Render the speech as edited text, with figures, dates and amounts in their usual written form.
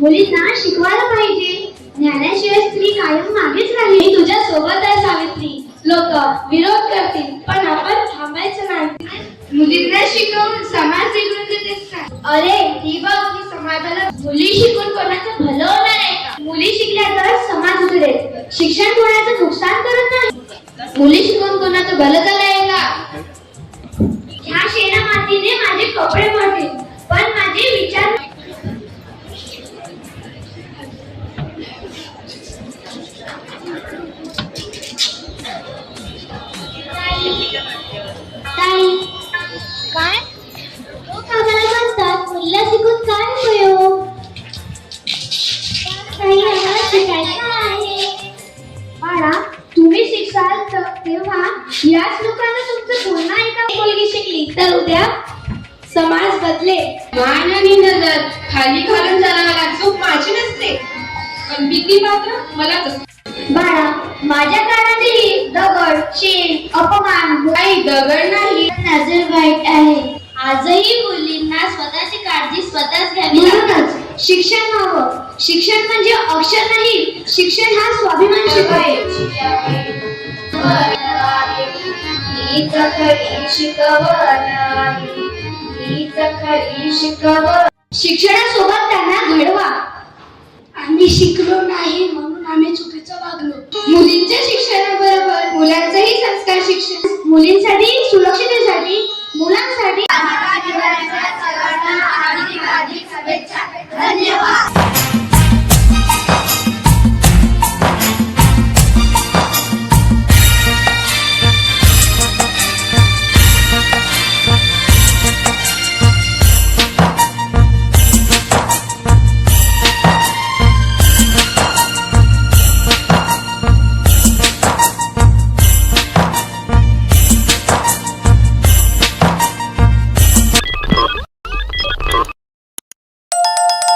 मुलींना शिकवायला पाहिजे. ज्ञानाशिवाय स्त्री कायम मागेच राहील. मी तुझ्या सोबत आहे सावित्री. लोक विरोध करतील पण आपण थांबायचं नाही. मुलींना शिकवून समाज बिघडून देतेस का? अरे ही बघ ही समाजाला मुली शिकून कोणाचं भलं होणार आहे का? मुली शिकल्या तर समाज उघडेल. शिक्षण कोणाचं नुकसान करत नाही. मुली शिकून कोणाचं भलं झालं आहे का? ह्या शेणा मातीने माझे कपडे भरतील पण माझे विचार. काय लोक आम्हाला म्हणतात मुलीला शिकून काय उपयोग? काही आम्हाला शिकायचं आहे. बाळा तुम्ही शिकाल तेव्हा याच लोकांना तुमचं बोलणं ऐका. मुलगी शिकली तर उद्या समाज बदले. मान आणि नजर खाली घालून जाणारा चूक माझी नसते पण भीती मात्र मलाच. बाळा माझ्या काळातही दगड शेण अपमान काही दगड नाही नजर वाईट आहे. आजही मुलींना स्वतःची काळजी स्वतःच घ्यावी. म्हणूनच शिक्षण व्हावं. शिक्षण म्हणजे अक्षर नाही. शिक्षण हा स्वाभिमान शिकवेल. शिक्षणासोबत त्यांना घडवा. आम्ही शिकलो नाही म्हणून आम्ही चुकीचं वागलो. मुलींच्या शिक्षणाबरोबर मुलांचेही संस्कार शिक्षण. मुलींसाठी सुरक्षितेसाठी मुलांसाठी. धन्यवाद.